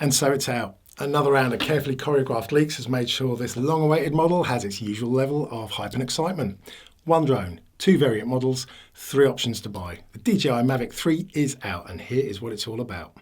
And so it's out. Another round of carefully choreographed leaks has made sure this long-awaited model has its usual level of hype and excitement. One drone, two variant models, three options to buy. The DJI Mavic 3 is out, and here is what it's all about.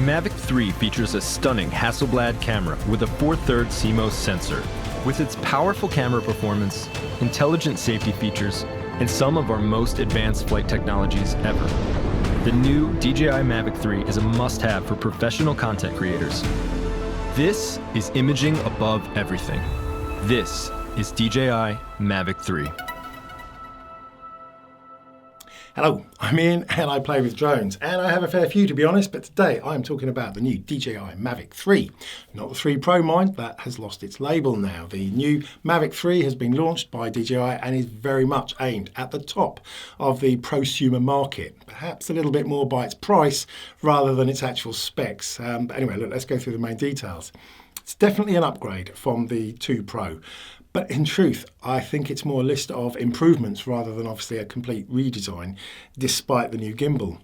Mavic 3 features a stunning Hasselblad camera with a 4/3 CMOS sensor. With its powerful camera performance, intelligent safety features, and some of our most advanced flight technologies ever, the new DJI Mavic 3 is a must-have for professional content creators. This is imaging above everything. This is DJI Mavic 3. Hello, I'm Ian and I play with drones, and I have a fair few to be honest, but today I'm talking about the new DJI Mavic 3. Not the 3 Pro mind, that has lost its label now. The new Mavic 3 has been launched by DJI and is very much aimed at the top of the prosumer market, perhaps a little bit more by its price rather than its actual specs. But anyway, look, let's go through the main details. It's definitely an upgrade from the 2 Pro. But in truth, I think it's more a list of improvements rather than obviously a complete redesign, despite the new gimbal.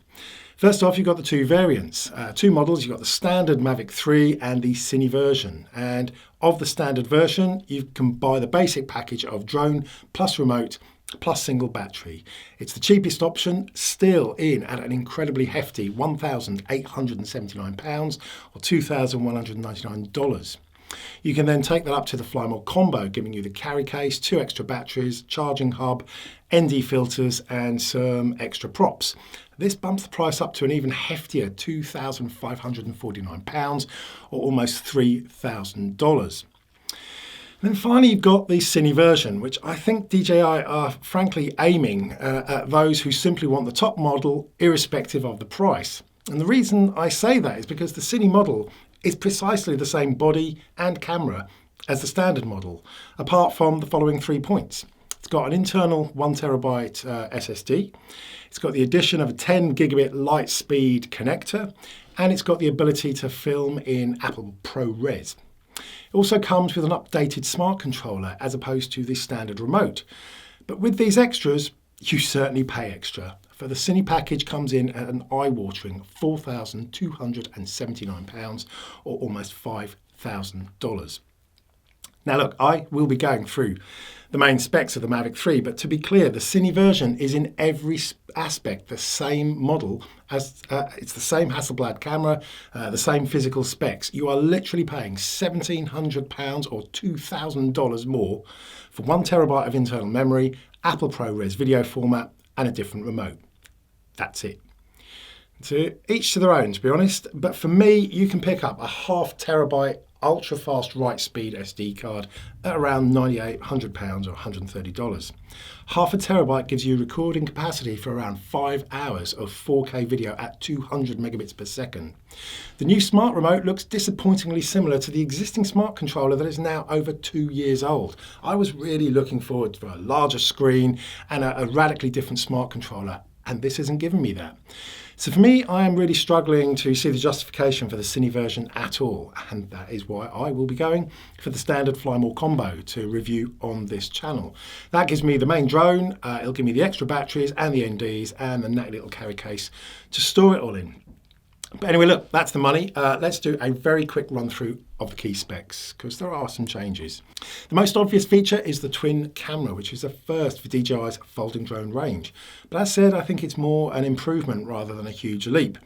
First off, you've got the two variants, two models. You've got the standard Mavic 3 and the Cine version. And of the standard version, you can buy the basic package of drone plus remote plus single battery. It's the cheapest option, still in at an incredibly hefty £1,879 or $2,199. You can then take that up to the Fly More combo, giving you the carry case, 2 extra batteries, charging hub, ND filters and some extra props. This bumps the price up to an even heftier £2,549 or almost $3,000. And then finally you've got the Cine version, which I think DJI are frankly aiming at those who simply want the top model irrespective of the price. And the reason I say that is because the Cine model is precisely the same body and camera as the standard model, apart from the following 3 points. It's got an internal 1TB SSD, it's got the addition of a 10 gigabit light speed connector, and it's got the ability to film in Apple ProRes. It also comes with an updated smart controller as opposed to the standard remote. But with these extras, you certainly pay extra. For the Cine package comes in at an eye-watering £4,279 or almost $5,000. Now look, I will be going through the main specs of the Mavic 3, but to be clear, the Cine version is in every aspect the same model as it's the same Hasselblad camera, the same physical specs. You are literally paying £1,700 or $2,000 more for 1TB of internal memory, Apple ProRes video format, and a different remote. That's it. So each to their own, to be honest. But for me, you can pick up a 0.5 TB ultra-fast write-speed SD card at around £9,800 or $130. 0.5 TB gives you recording capacity for around 5 hours of 4K video at 200 megabits per second. The new smart remote looks disappointingly similar to the existing smart controller that is now over 2 years old. I was really looking forward to a larger screen and a radically different smart controller, and this isn't giving me that. So for me, I am really struggling to see the justification for the Cine version at all, and that is why I will be going for the standard Fly More combo to review on this channel. That gives me the main drone, it'll give me the extra batteries and the NDs and the nutty little carry case to store it all in. But anyway, look, that's the money. Let's do a very quick run through of the key specs, because there are some changes. The most obvious feature is the twin camera, which is a first for DJI's folding drone range. But as said, I think it's more an improvement rather than a huge leap.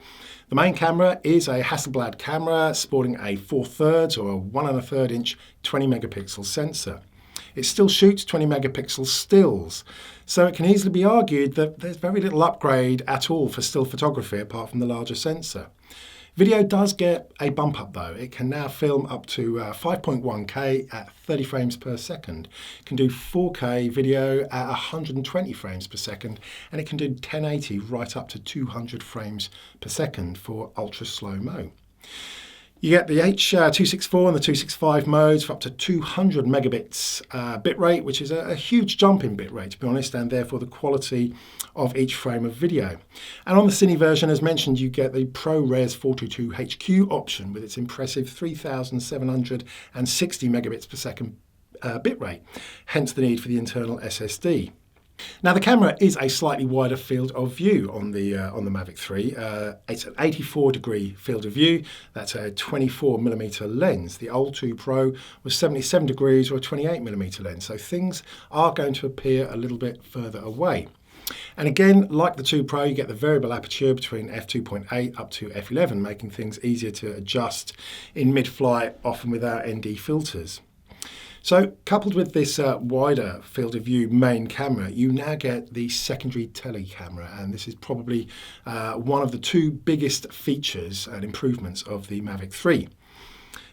The main camera is a Hasselblad camera sporting a 4/3 or a 1 1/3 inch 20 megapixel sensor. It still shoots 20 megapixel stills, so it can easily be argued that there's very little upgrade at all for still photography apart from the larger sensor. Video does get a bump up though. It can now film up to 5.1K at 30 frames per second. It can do 4K video at 120 frames per second, and it can do 1080 right up to 200 frames per second for ultra slow-mo. You get the H264 and the 265 modes for up to 200 megabits bitrate, which is a huge jump in bitrate, to be honest, and therefore the quality of each frame of video. And on the Cine version, as mentioned, you get the ProRes 422HQ option with its impressive 3,760 megabits per second bitrate, hence the need for the internal SSD. Now the camera is a slightly wider field of view on the Mavic 3. It's an 84-degree field of view. That's a 24mm lens. The old 2 Pro was 77 degrees or a 28mm lens. So things are going to appear a little bit further away. And again, like the 2 Pro, you get the variable aperture between f2.8 up to f11, making things easier to adjust in mid-flight, often without ND filters. So, coupled with this wider field of view main camera, you now get the secondary Tele Camera, and this is probably one of the 2 biggest features and improvements of the Mavic 3.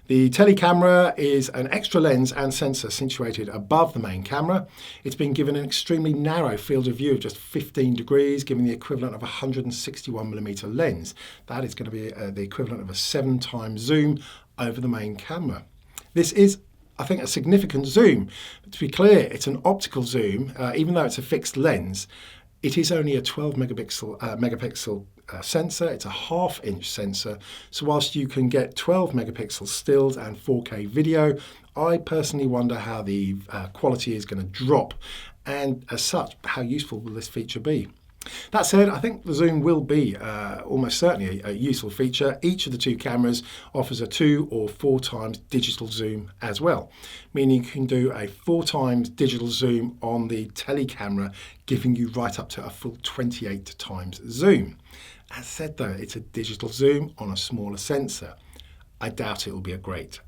The Tele Camera is an extra lens and sensor situated above the main camera. It's been given an extremely narrow field of view of just 15 degrees, giving the equivalent of a 161mm lens. That is going to be the equivalent of a 7 times zoom over the main camera. This is, I think, a significant zoom. But to be clear, it's an optical zoom. Even though it's a fixed lens, it is only a 12 megapixel sensor. It's a half-inch sensor. So whilst you can get 12 megapixel stills and 4K video, I personally wonder how the quality is going to drop, and as such, how useful will this feature be? That said, I think the zoom will be almost certainly a useful feature. Each of the 2 cameras offers a 2 or 4 times digital zoom as well, meaning you can do a 4 times digital zoom on the Tele Camera, giving you right up to a full 28 times zoom. As said though, it's a digital zoom on a smaller sensor. I doubt it will be a great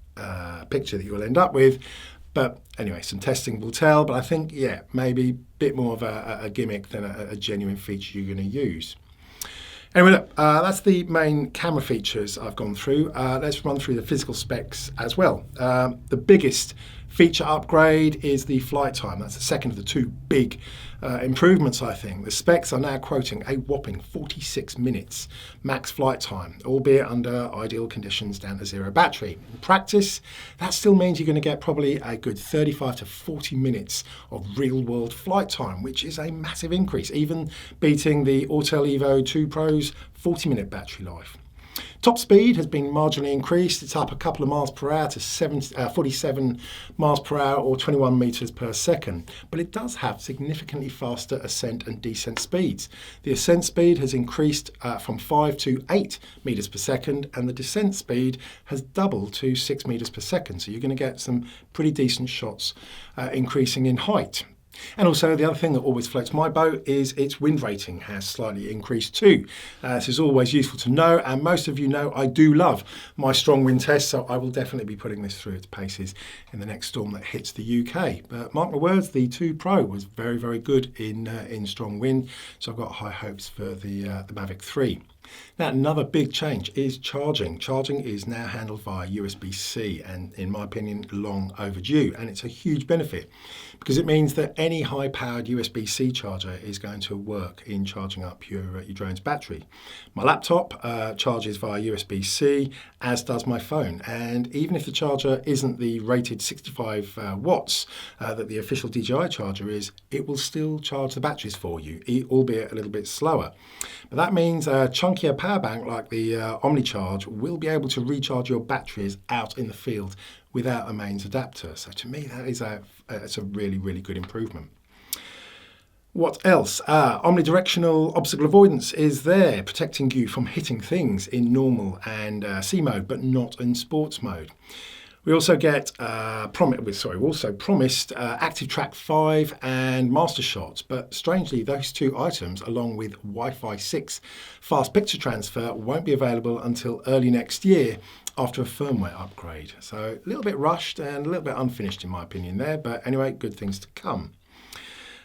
picture that you will end up with. But anyway, some testing will tell. But I think, yeah, maybe a bit more of a gimmick than a genuine feature you're going to use. Anyway, look, that's the main camera features I've gone through. Let's run through the physical specs as well. The biggest feature upgrade is the flight time. That's the second of the 2 big improvements, I think. The specs are now quoting a whopping 46 minutes max flight time, albeit under ideal conditions down to 0 battery. In practice, that still means you're going to get probably a good 35 to 40 minutes of real-world flight time, which is a massive increase, even beating the Autel Evo 2 Pro's 40-minute battery life. Top speed has been marginally increased. It's up a couple of miles per hour to 47 miles per hour or 21 meters per second. But it does have significantly faster ascent and descent speeds. The ascent speed has increased from 5 to 8 meters per second, and the descent speed has doubled to 6 meters per second. So you're going to get some pretty decent shots increasing in height. And also the other thing that always floats my boat is its wind rating has slightly increased too. This is always useful to know, and most of you know I do love my strong wind test, so I will definitely be putting this through its paces in the next storm that hits the UK. But mark my words, the 2 Pro was very, very good in strong wind, so I've got high hopes for the Mavic 3. Now, another big change is charging. Charging is now handled via USB-C, and in my opinion, long overdue. And it's a huge benefit because it means that any high-powered USB-C charger is going to work in charging up your drone's battery. My laptop charges via USB-C, as does my phone. And even if the charger isn't the rated 65 watts that the official DJI charger is, it will still charge the batteries for you, albeit a little bit slower. But that means a chunkier power bank like the OmniCharge will be able to recharge your batteries out in the field without a mains adapter. So to me, that is it's a really, really good improvement. What else? Omnidirectional obstacle avoidance is there, protecting you from hitting things in normal and C mode, but not in sports mode. We also get promised Active Track 5 and Master Shots, but strangely those 2 items, along with Wi-Fi 6 fast picture transfer, won't be available until early next year after a firmware upgrade. So a little bit rushed and a little bit unfinished in my opinion there, but anyway, good things to come.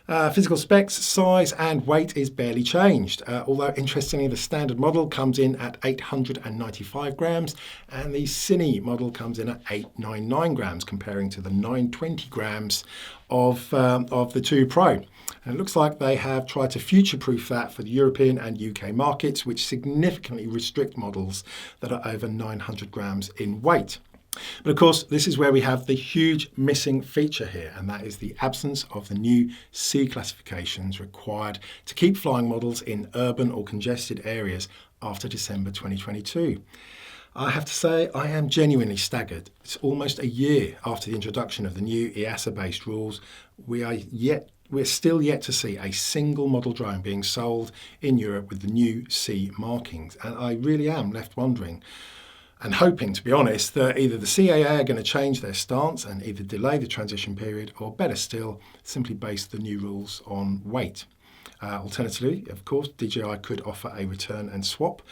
Physical specs, size and weight is barely changed, although interestingly the standard model comes in at 895 grams and the Cine model comes in at 899 grams, comparing to the 920 grams of the 2 Pro. And it looks like they have tried to future-proof that for the European and UK markets, which significantly restrict models that are over 900 grams in weight. But of course, this is where we have the huge missing feature here, and that is the absence of the new C classifications required to keep flying models in urban or congested areas after December 2022. I have to say, I am genuinely staggered. It's almost a year after the introduction of the new EASA-based rules. We're still yet to see a single model drone being sold in Europe with the new C markings, and I really am left wondering and hoping, to be honest, that either the CAA are going to change their stance and either delay the transition period or, better still, simply base the new rules on weight. Alternatively, of course, DJI could offer a return and swap.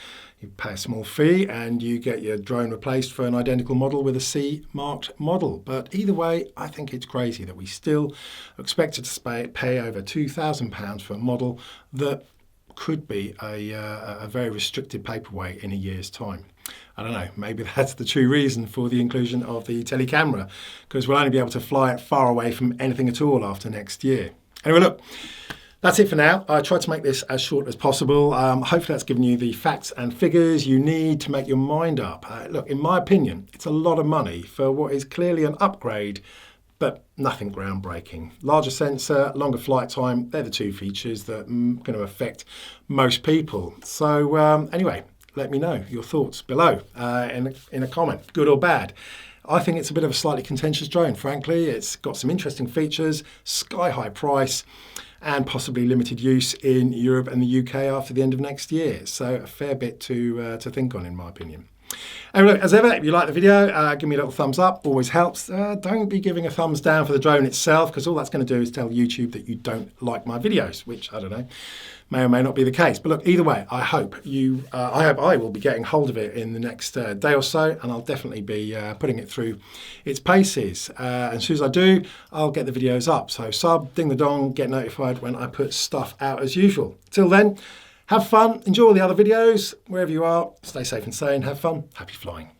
You pay a small fee and you get your drone replaced for an identical model with a C-marked model. But either way, I think it's crazy that we still are expected to pay over £2,000 for a model that could be a very restricted paperweight in a year's time. I don't know, maybe that's the true reason for the inclusion of the Tele Camera, because we'll only be able to fly it far away from anything at all after next year. Anyway, look, that's it for now. I tried to make this as short as possible. Hopefully that's given you the facts and figures you need to make your mind up. Look, in my opinion, it's a lot of money for what is clearly an upgrade, but nothing groundbreaking. Larger sensor, longer flight time, they're the two features that are going to affect most people. So anyway, let me know your thoughts below in a comment, good or bad. I think it's a bit of a slightly contentious drone, frankly. It's got some interesting features, sky-high price, and possibly limited use in Europe and the UK after the end of next year. So a fair bit to think on, in my opinion. Anyway, look, as ever, if you like the video, give me a little thumbs up, always helps. Don't be giving a thumbs down for the drone itself, because all that's going to do is tell YouTube that you don't like my videos, which, I don't know, may or may not be the case. But look, either way, I hope I will be getting hold of it in the next day or so, and I'll definitely be putting it through its paces. And as soon as I do, I'll get the videos up. So sub, ding the dong, get notified when I put stuff out as usual. Till then, have fun, enjoy all the other videos, wherever you are, stay safe and sane, have fun, happy flying.